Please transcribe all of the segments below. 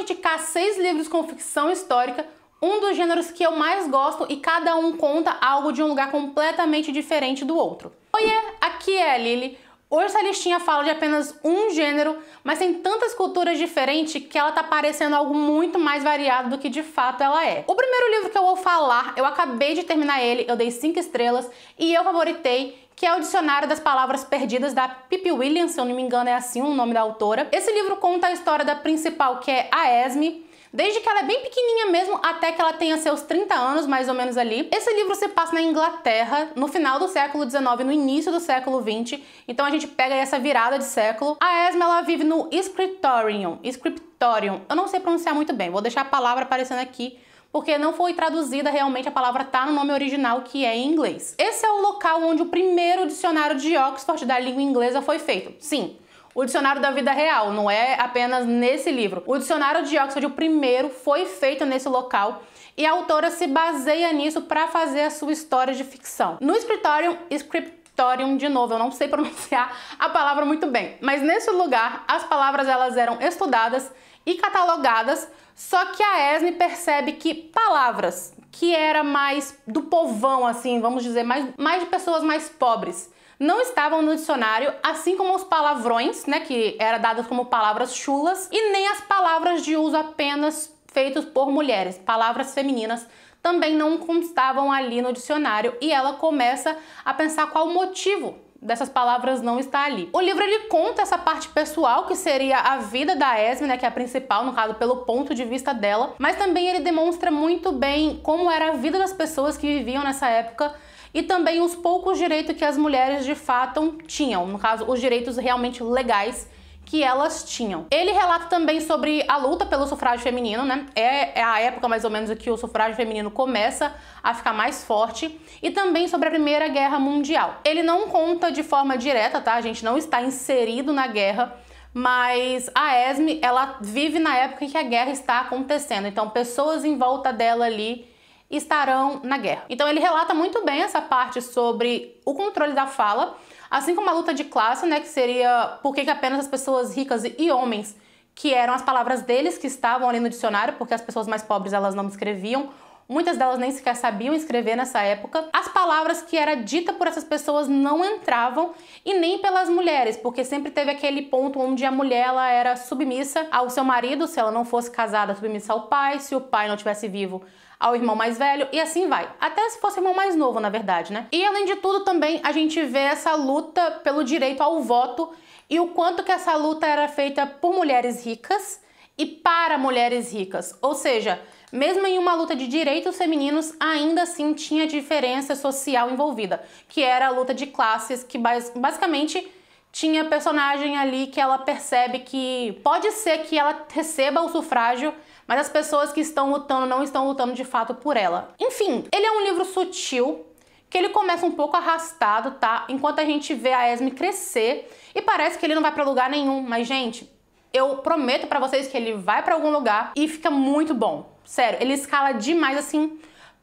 indicar 6 livros com ficção histórica, um dos gêneros que eu mais gosto e cada um conta algo de um lugar completamente diferente do outro. Oiê, aqui é a Lili. Hoje essa listinha fala de apenas um gênero, mas tem tantas culturas diferentes que ela tá parecendo algo muito mais variado do que de fato ela é. O primeiro livro que eu vou falar, eu acabei de terminar ele, eu dei 5 estrelas e eu favoritei, que é o Dicionário das Palavras Perdidas, da Pippi Williams, se eu não me engano é assim o nome da autora. Esse livro conta a história da principal, que é a Esme, desde que ela é bem pequenininha mesmo até que ela tenha seus 30 anos, mais ou menos ali. Esse livro se passa na Inglaterra, no final do século XIX, no início do século XX, então a gente pega aí essa virada de século. A Esme, ela vive no Scriptorium, eu não sei pronunciar muito bem, vou deixar a palavra aparecendo aqui, porque não foi traduzida realmente, a palavra tá no nome original, que é em inglês. Esse é o local onde o primeiro dicionário de Oxford da língua inglesa foi feito. Sim, o dicionário da vida real, não é apenas nesse livro. O dicionário de Oxford, o primeiro, foi feito nesse local e a autora se baseia nisso para fazer a sua história de ficção. No Scriptorium, de novo, eu não sei pronunciar a palavra muito bem, mas nesse lugar as palavras elas eram estudadas e catalogadas, só que a Esme percebe que palavras que era mais do povão, assim, vamos dizer, mais de pessoas mais pobres, não estavam no dicionário, assim como os palavrões, né, que eram dados como palavras chulas, e nem as palavras de uso apenas feitos por mulheres, palavras femininas, também não constavam ali no dicionário, e ela começa a pensar qual o motivo dessas palavras não estar ali. O livro ele conta essa parte pessoal, que seria a vida da Esme, né, que é a principal, no caso, pelo ponto de vista dela, mas também ele demonstra muito bem como era a vida das pessoas que viviam nessa época, e também os poucos direitos que as mulheres de fato tinham, no caso, os direitos realmente legais que elas tinham. Ele relata também sobre a luta pelo sufrágio feminino, né? É a época mais ou menos em que o sufrágio feminino começa a ficar mais forte, e também sobre a Primeira Guerra Mundial. Ele não conta de forma direta, tá? A gente não está inserido na guerra, mas a Esme, ela vive na época em que a guerra está acontecendo, então pessoas em volta dela ali estarão na guerra. Então ele relata muito bem essa parte sobre o controle da fala, assim como a luta de classe, né, que seria por que apenas as pessoas ricas e homens, que eram as palavras deles que estavam ali no dicionário, porque as pessoas mais pobres elas não escreviam, muitas delas nem sequer sabiam escrever nessa época. As palavras que era dita por essas pessoas não entravam, e nem pelas mulheres, porque sempre teve aquele ponto onde a mulher ela era submissa ao seu marido, se ela não fosse casada, submissa ao pai, se o pai não estivesse vivo, ao irmão mais velho, e assim vai. Até se fosse o irmão mais novo, na verdade, né? E além de tudo também a gente vê essa luta pelo direito ao voto e o quanto que essa luta era feita por mulheres ricas e para mulheres ricas. Ou seja, mesmo em uma luta de direitos femininos, ainda assim tinha diferença social envolvida, que era a luta de classes, que basicamente tinha personagem ali que ela percebe que pode ser que ela receba o sufrágio, mas as pessoas que estão lutando não estão lutando de fato por ela. Enfim, ele é um livro sutil, que ele começa um pouco arrastado, tá? Enquanto a gente vê a Esme crescer, e parece que ele não vai pra lugar nenhum, mas gente, eu prometo pra vocês que ele vai pra algum lugar e fica muito bom. Sério, ele escala demais, assim.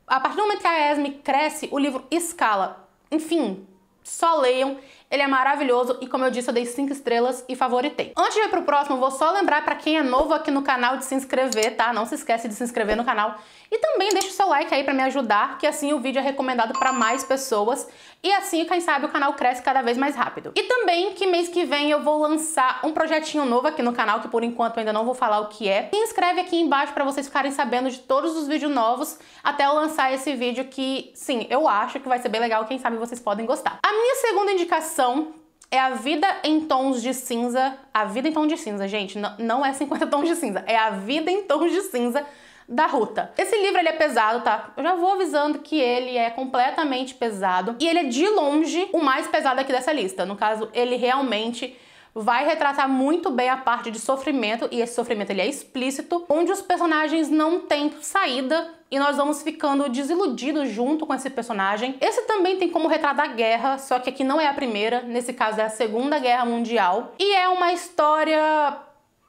A partir do momento que a Esme cresce, o livro escala. Enfim, só leiam. Ele é maravilhoso e, como eu disse, eu dei 5 estrelas e favoritei. Antes de ir pro próximo, vou só lembrar pra quem é novo aqui no canal de se inscrever, tá? Não se esquece de se inscrever no canal. E também deixa o seu like aí pra me ajudar, que assim o vídeo é recomendado pra mais pessoas. E assim, quem sabe, o canal cresce cada vez mais rápido. E também que mês que vem eu vou lançar um projetinho novo aqui no canal, que por enquanto eu ainda não vou falar o que é. Se inscreve aqui embaixo pra vocês ficarem sabendo de todos os vídeos novos, até eu lançar esse vídeo que, sim, eu acho que vai ser bem legal, quem sabe vocês podem gostar. A minha segunda indicação é A Vida em Tons de Cinza. A Vida em Tons de Cinza, gente, não é 50 tons de cinza, é A Vida em Tons de Cinza, da Ruta. Esse livro ele é pesado, tá? Eu já vou avisando que ele é completamente pesado, e ele é de longe o mais pesado aqui dessa lista. No caso, ele realmente vai retratar muito bem a parte de sofrimento, e esse sofrimento ele é explícito, onde os personagens não têm saída e nós vamos ficando desiludidos junto com esse personagem. Esse também tem como retratar a guerra, só que aqui não é a primeira, nesse caso é a Segunda Guerra Mundial, e é uma história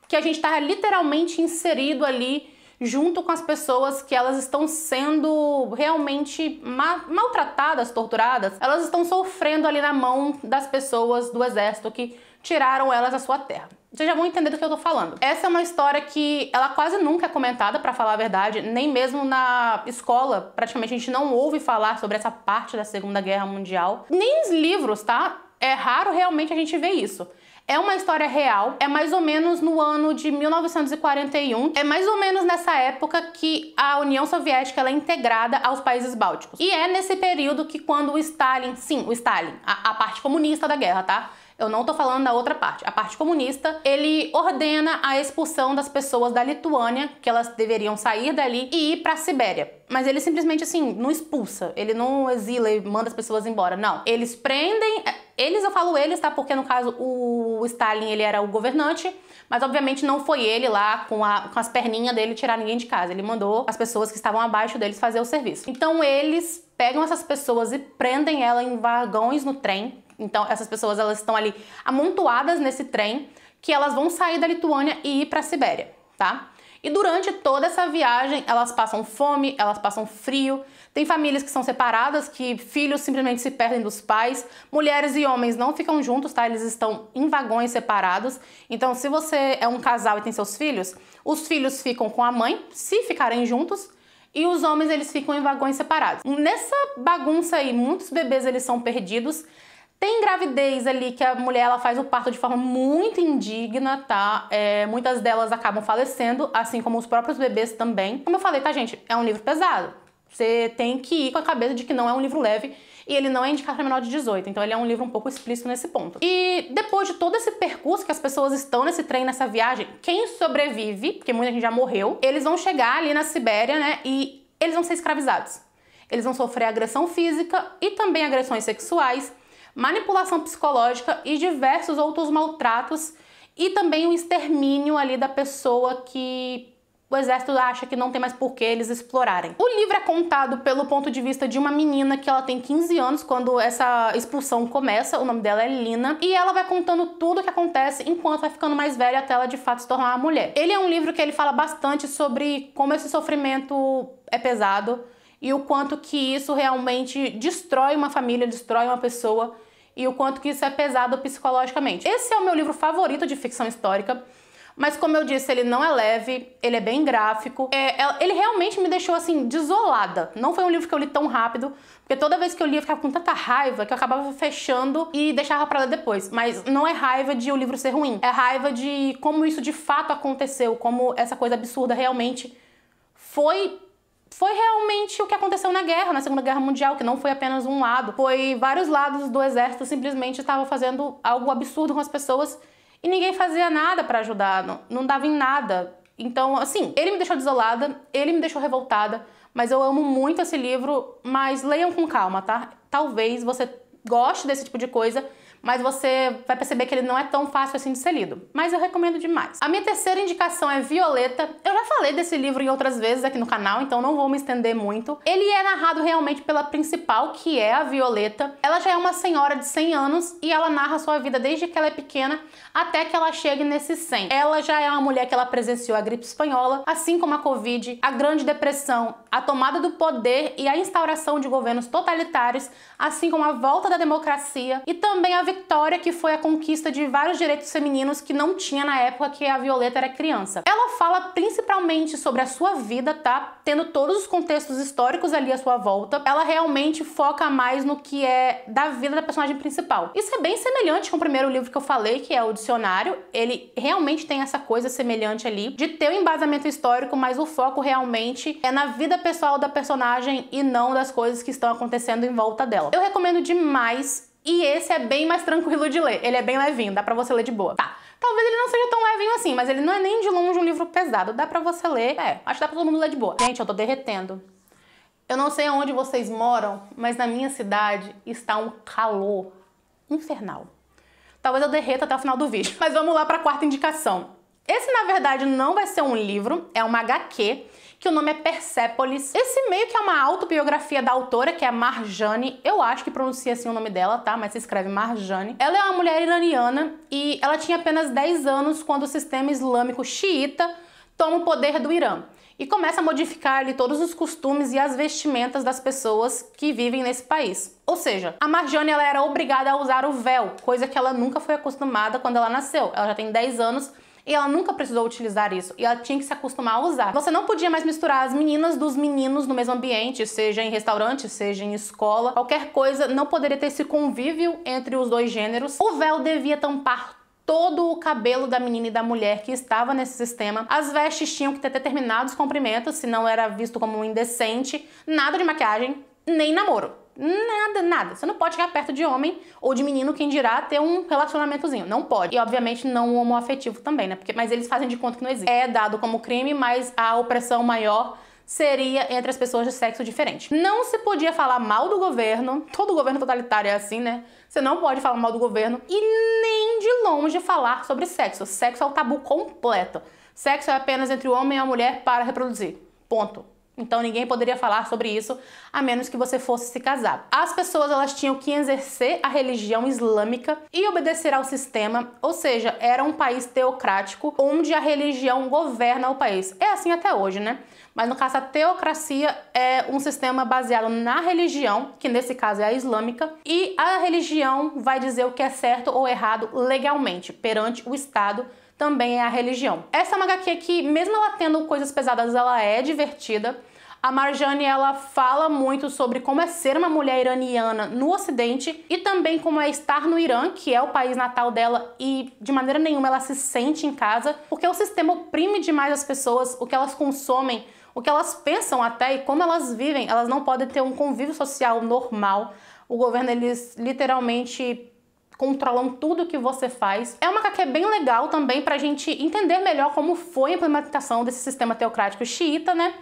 que a gente tá literalmente inserido ali junto com as pessoas que elas estão sendo realmente maltratadas, torturadas, elas estão sofrendo ali na mão das pessoas do exército que tiraram elas da sua terra. Vocês já vão entender do que eu tô falando. Essa é uma história que ela quase nunca é comentada, pra falar a verdade, nem mesmo na escola. Praticamente a gente não ouve falar sobre essa parte da Segunda Guerra Mundial. Nem nos livros, tá? É raro realmente a gente ver isso. É uma história real, é mais ou menos no ano de 1941, é mais ou menos nessa época que a União Soviética ela é integrada aos países bálticos. E é nesse período que quando o Stalin, sim, o Stalin, a parte comunista da guerra, tá? Eu não tô falando da outra parte. A parte comunista, ele ordena a expulsão das pessoas da Lituânia, que elas deveriam sair dali e ir pra Sibéria. Mas ele simplesmente, assim, não expulsa. Ele não exila e manda as pessoas embora. Não. Eles prendem... Eles, eu falo eles, tá? Porque, no caso, o Stalin, ele era o governante. Mas, obviamente, não foi ele lá com as perninhas dele tirar ninguém de casa. Ele mandou as pessoas que estavam abaixo deles fazer o serviço. Então, eles pegam essas pessoas e prendem elas em vagões no trem. Então, essas pessoas, elas estão ali amontoadas nesse trem, que elas vão sair da Lituânia e ir pra Sibéria, tá? E durante toda essa viagem, elas passam fome, elas passam frio. Tem famílias que são separadas, que filhos simplesmente se perdem dos pais. Mulheres e homens não ficam juntos, tá? Eles estão em vagões separados. Então, se você é um casal e tem seus filhos, os filhos ficam com a mãe, se ficarem juntos, e os homens, eles ficam em vagões separados. Nessa bagunça aí, muitos bebês, eles são perdidos. Tem gravidez ali que a mulher ela faz o parto de forma muito indigna, tá? Muitas delas acabam falecendo, assim como os próprios bebês também. Como eu falei, tá, gente? É um livro pesado. Você tem que ir com a cabeça de que não é um livro leve e ele não é indicado para menor de 18. Então ele é um livro um pouco explícito nesse ponto. E depois de todo esse percurso que as pessoas estão nesse trem, nessa viagem, quem sobrevive, porque muita gente já morreu, eles vão chegar ali na Sibéria, né? E eles vão ser escravizados. Eles vão sofrer agressão física e também agressões sexuais, manipulação psicológica e diversos outros maltratos e também o extermínio ali da pessoa que o exército acha que não tem mais por que eles explorarem. O livro é contado pelo ponto de vista de uma menina que ela tem 15 anos quando essa expulsão começa, o nome dela é Lina, e ela vai contando tudo o que acontece enquanto vai ficando mais velha até ela de fato se tornar uma mulher. Ele é um livro que ele fala bastante sobre como esse sofrimento é pesado, e o quanto que isso realmente destrói uma família, destrói uma pessoa, e o quanto que isso é pesado psicologicamente. Esse é o meu livro favorito de ficção histórica, mas como eu disse, ele não é leve, ele é bem gráfico. Ele realmente me deixou, assim, desolada. Não foi um livro que eu li tão rápido, porque toda vez que eu li eu ficava com tanta raiva que eu acabava fechando e deixava pra ler depois. Mas não é raiva de o livro ser ruim, é raiva de como isso de fato aconteceu, como essa coisa absurda realmente foi realmente o que aconteceu na guerra, na Segunda Guerra Mundial, que não foi apenas um lado. Foi vários lados do exército simplesmente estavam fazendo algo absurdo com as pessoas e ninguém fazia nada pra ajudar, não dava em nada. Então, assim, ele me deixou desolada, ele me deixou revoltada, mas eu amo muito esse livro, mas leiam com calma, tá? Talvez você goste desse tipo de coisa, mas você vai perceber que ele não é tão fácil assim de ser lido. Mas eu recomendo demais. A minha terceira indicação é Violeta. Eu já falei desse livro em outras vezes aqui no canal, então não vou me estender muito. Ele é narrado realmente pela principal, que é a Violeta. Ela já é uma senhora de 100 anos e ela narra sua vida desde que ela é pequena até que ela chegue nesses 100. Ela já é uma mulher que ela presenciou a gripe espanhola, assim como a Covid, a Grande Depressão, a tomada do poder e a instauração de governos totalitários, assim como a volta da democracia e também a vitória que foi a conquista de vários direitos femininos que não tinha na época que a Violeta era criança. Ela fala principalmente sobre a sua vida, tá? Tendo todos os contextos históricos ali à sua volta. Ela realmente foca mais no que é da vida da personagem principal. Isso é bem semelhante com o primeiro livro que eu falei, que é o Dicionário. Ele realmente tem essa coisa semelhante ali, de ter um embasamento histórico, mas o foco realmente é na vida pessoal da personagem e não das coisas que estão acontecendo em volta dela. Eu recomendo demais. E esse é bem mais tranquilo de ler, ele é bem levinho, dá pra você ler de boa. Tá, talvez ele não seja tão levinho assim, mas ele não é nem de longe um livro pesado, dá pra você ler, acho que dá pra todo mundo ler de boa. Gente, eu tô derretendo. Eu não sei onde vocês moram, mas na minha cidade está um calor infernal. Talvez eu derreta até o final do vídeo. Mas vamos lá pra quarta indicação. Esse, na verdade, não vai ser um livro, é uma HQ, que o nome é Persépolis. Esse meio que é uma autobiografia da autora, que é a Marjane. Eu acho que pronuncia assim o nome dela, tá? Mas se escreve Marjane. Ela é uma mulher iraniana e ela tinha apenas 10 anos quando o sistema islâmico xiita toma o poder do Irã. e começa a modificar ali todos os costumes e as vestimentas das pessoas que vivem nesse país. Ou seja, a Marjane ela era obrigada a usar o véu, coisa que ela nunca foi acostumada quando ela nasceu. Ela já tem 10 anos e ela nunca precisou utilizar isso, e ela tinha que se acostumar a usar. Você não podia mais misturar as meninas dos meninos no mesmo ambiente, seja em restaurante, seja em escola, qualquer coisa, não poderia ter esse convívio entre os dois gêneros. O véu devia tampar todo o cabelo da menina e da mulher que estava nesse sistema. As vestes tinham que ter determinados comprimentos, senão era visto como um indecente. Nada de maquiagem, nem namoro. Nada. Você não pode chegar perto de homem ou de menino, quem dirá ter um relacionamentozinho. Não pode. E obviamente não homoafetivo também, né? Mas eles fazem de conta que não existe. É dado como crime, mas a opressão maior seria entre as pessoas de sexo diferente. Não se podia falar mal do governo. Todo governo totalitário é assim, né? Você não pode falar mal do governo e nem de longe falar sobre sexo. Sexo é o tabu completo. Sexo é apenas entre o homem e a mulher para reproduzir. Ponto. Então ninguém poderia falar sobre isso a menos que você fosse se casar. As pessoas elas tinham que exercer a religião islâmica e obedecer ao sistema, ou seja, era um país teocrático onde a religião governa o país. É assim até hoje, né? Mas no caso a teocracia é um sistema baseado na religião, que nesse caso é a islâmica, e a religião vai dizer o que é certo ou errado legalmente perante o Estado. Também é a religião. Essa é uma HQ que, mesmo ela tendo coisas pesadas, ela é divertida. A Marjane, ela fala muito sobre como é ser uma mulher iraniana no Ocidente e também como é estar no Irã, que é o país natal dela, e de maneira nenhuma ela se sente em casa, porque o sistema oprime demais as pessoas, o que elas consomem, o que elas pensam até e como elas vivem. Elas não podem ter um convívio social normal. O governo, eles literalmente controlam tudo que você faz. É uma HQ bem legal também pra gente entender melhor como foi a implementação desse sistema teocrático xiita, né?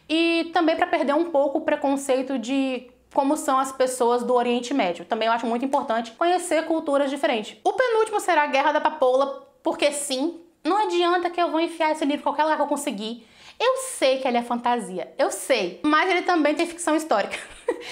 E também para perder um pouco o preconceito de como são as pessoas do Oriente Médio. Também eu acho muito importante conhecer culturas diferentes. O penúltimo será a Guerra da Papoula, porque sim, não adianta que eu vou enfiar esse livro em qualquer lugar que eu conseguir. Eu sei que ele é fantasia, eu sei, mas ele também tem ficção histórica.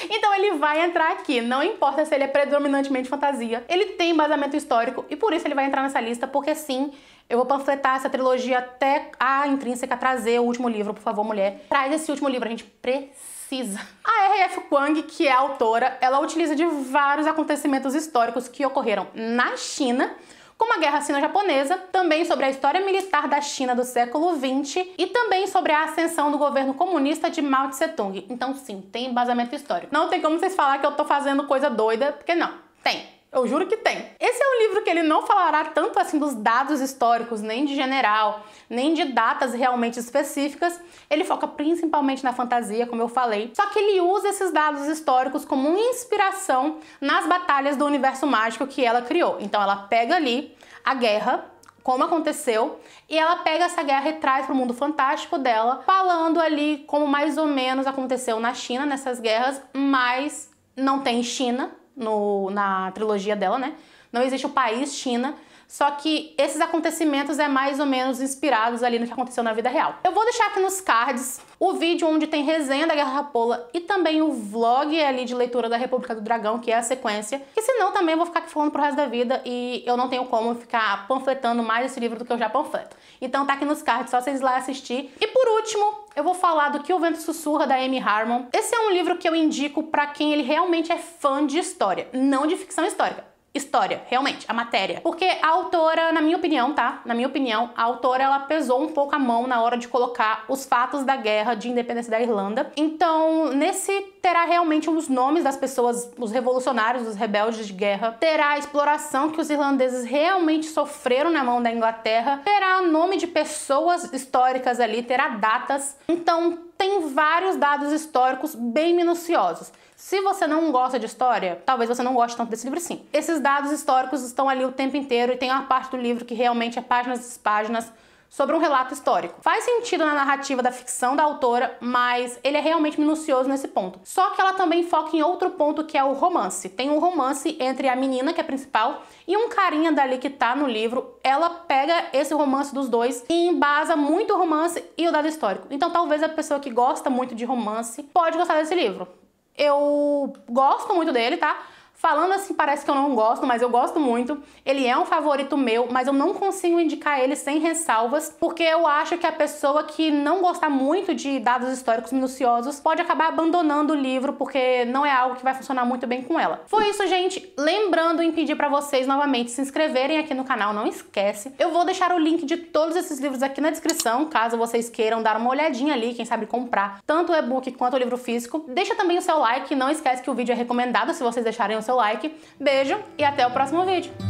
Então ele vai entrar aqui, não importa se ele é predominantemente fantasia, ele tem embasamento histórico e por isso ele vai entrar nessa lista, porque sim, eu vou panfletar essa trilogia até a Intrínseca trazer o último livro, por favor, mulher. Traz esse último livro, a gente precisa. A R.F. Kuang, que é a autora, ela utiliza de vários acontecimentos históricos que ocorreram na China, como a Guerra Sino-Japonesa, também sobre a história militar da China do século XX e também sobre a ascensão do governo comunista de Mao Tse-tung. Então sim, tem embasamento histórico. Não tem como vocês falar que eu tô fazendo coisa doida, porque não, tem. Eu juro que tem. Esse é um livro que ele não falará tanto assim dos dados históricos, nem de general, nem de datas realmente específicas. Ele foca principalmente na fantasia, como eu falei. Só que ele usa esses dados históricos como uma inspiração nas batalhas do universo mágico que ela criou. Então ela pega ali a guerra, como aconteceu, e ela pega essa guerra e traz para o mundo fantástico dela, falando ali como mais ou menos aconteceu na China, nessas guerras, mas não tem China na trilogia dela, né? Não existe o país China, só que esses acontecimentos é mais ou menos inspirados ali no que aconteceu na vida real. Eu vou deixar aqui nos cards o vídeo onde tem resenha da Guerra da Papoula e também o vlog ali de leitura da República do Dragão, que é a sequência, que senão também eu vou ficar aqui falando pro resto da vida e eu não tenho como ficar panfletando mais esse livro do que eu já panfleto. Então tá aqui nos cards, só vocês ir lá assistir. E por último, eu vou falar do Que o Vento Sussurra, da Amy Harmon. Esse é um livro que eu indico pra quem ele realmente é fã de história, não de ficção histórica. História, realmente, a matéria. Porque a autora, na minha opinião, tá? Na minha opinião, a autora, ela pesou um pouco a mão na hora de colocar os fatos da guerra de independência da Irlanda. Então, nesse terá realmente os nomes das pessoas, os revolucionários, os rebeldes de guerra. Terá a exploração que os irlandeses realmente sofreram na mão da Inglaterra. Terá nome de pessoas históricas ali, terá datas. Então, tem vários dados históricos bem minuciosos. Se você não gosta de história, talvez você não goste tanto desse livro sim. Esses dados históricos estão ali o tempo inteiro e tem uma parte do livro que realmente é páginas e páginas sobre um relato histórico. Faz sentido na narrativa da ficção da autora, mas ele é realmente minucioso nesse ponto. Só que ela também foca em outro ponto, que é o romance. Tem um romance entre a menina, que é a principal, e um carinha dali que tá no livro. Ela pega esse romance dos dois e embasa muito o romance e o dado histórico. Então talvez a pessoa que gosta muito de romance pode gostar desse livro. Eu gosto muito dele, tá? Falando assim parece que eu não gosto, mas eu gosto muito. Ele é um favorito meu, mas eu não consigo indicar ele sem ressalvas, porque eu acho que a pessoa que não gosta muito de dados históricos minuciosos pode acabar abandonando o livro, porque não é algo que vai funcionar muito bem com ela. Foi isso, gente. Lembrando em pedir pra vocês novamente se inscreverem aqui no canal, não esquece. Eu vou deixar o link de todos esses livros aqui na descrição, caso vocês queiram dar uma olhadinha ali, quem sabe comprar tanto o e-book quanto o livro físico. Deixa também o seu like, não esquece que o vídeo é recomendado se vocês deixarem o seu like. Beijo e até o próximo vídeo.